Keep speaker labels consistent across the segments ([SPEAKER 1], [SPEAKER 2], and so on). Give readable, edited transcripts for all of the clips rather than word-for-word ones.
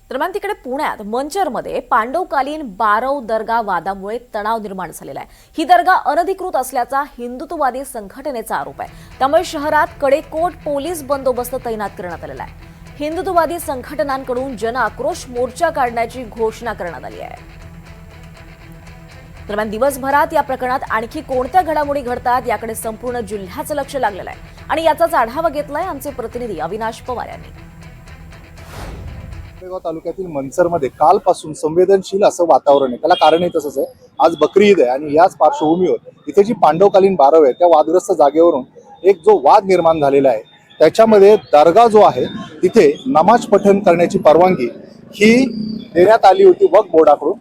[SPEAKER 1] दरम्यान तिकडे पुण्यात मंचरमध्ये पांडवकालीन बारव दर्गा वादामुळे तणाव निर्माण झालेला आहे। ही दर्गा अनधिकृत असल्याचा हिंदुत्ववादी संघटनेचा आरोप आहे। त्यामुळे शहरात कडेकोट पोलीस बंदोबस्त तैनात करण्यात आलेला आहे। हिंदुत्ववादी संघटनांकडून जनआक्रोश मोर्चा काढण्याची घोषणा करण्यात आली आहे। दरम्यान दिवसभरात या प्रकरणात आणखी कोणत्या घडामोडी घडतात याकडे संपूर्ण जिल्ह्याचं लक्ष लागलेलं आहे आणि याचाच आढावा घेतलाय आमचे प्रतिनिधी अविनाश पवार यांनी।
[SPEAKER 2] आंबेगाव तालुक्यातील मंचरमध्ये कालपासून संवेदनशील असं वातावरण आहे। त्याला कारणही तसंच आहे, आज बकरी ईद आहे आणि याच पार्श्वभूमीवर इथे जी पांडवकालीन बारव आहे त्या वादग्रस्त जागेवरून एक जो वाद निर्माण झालेला आहे त्याच्यामध्ये दर्गा जो आहे तिथे नमाज पठण करण्याची परवानगी ही देण्यात आली होती वक्फ बोर्डाकडून।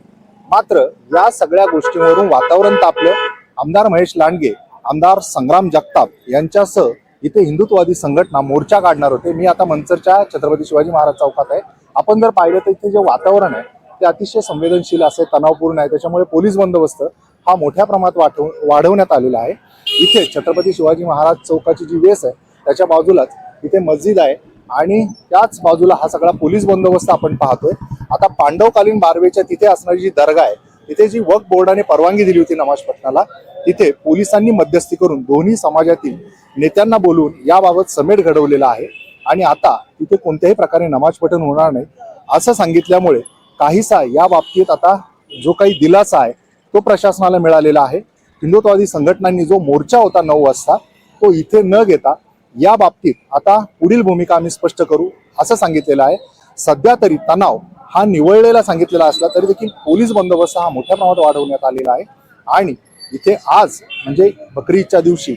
[SPEAKER 2] मात्र या सगळ्या गोष्टींवरून वातावरण तापलं। आमदार महेश लांडगे, आमदार संग्राम जगताप यांच्यासह इथे हिंदुत्ववादी संघटना मोर्चा काढणार होते। मी आता मंचरच्या छत्रपती शिवाजी महाराज चौकात आहे। आपण जर पाहिलं तर इथे जे वातावरण आहे ते अतिशय संवेदनशील असे, तणावपूर्ण आहे। त्याच्यामुळे पोलीस बंदोबस्त हा मोठ्या प्रमाणात वाढवण्यात आलेला आहे। इथे छत्रपती शिवाजी महाराज चौकाची जी वेस आहे त्याच्या बाजूलाच इथे मस्जिद आहे आणि त्याच बाजूला हा सगळा पोलीस बंदोबस्त आपण पाहतोय। आता पांडवकालीन बारवेच्या तिथे असणारी जी दर्गा आहे तिथे जी वक्फ बोर्डाने परवानगी दिली होती नमाज पठणाला, तिथे पोलिसांनी मध्यस्थी करून दोन्ही समाजातील नेत्यांना बोलून याबाबत समेट घडवलेला आहे आणि आता तिथे कोणत्याही प्रकारे नमाज पठण होणार नाही असं सांगितल्यामुळे काहीसा या बाबतीत आता जो काही दिलासा आहे तो प्रशासनाला मिळालेला आहे। हिंदुत्ववादी संघटनांनी जो मोर्चा होता 9 वाजता तो इथे न घेता या बाबतीत आता पुढील भूमिका आम्ही स्पष्ट करू असं सांगितलेलं आहे। सध्या तरी तणाव हा निवळलेला सांगितलेला असला तरी देखील पोलीस बंदोबस्त हा मोठ्या प्रमाणात वाढवण्यात आलेला आहे आणि इथे आज म्हणजे बकरी ईदच्या दिवशी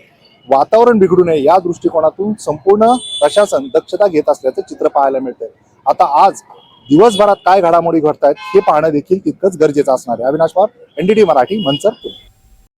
[SPEAKER 2] वातावरण बिघडू नये या दृष्टिकोनातून संपूर्ण प्रशासन दक्षता घेत असल्याचं चित्र पाहायला मिळतंय। आता आज दिवसभरात काय घडामोडी घडतायत हे पाहणं देखील तितकंच गरजेचं असणार आहे। अविनाश पवार, NDTV मराठी, मंचर।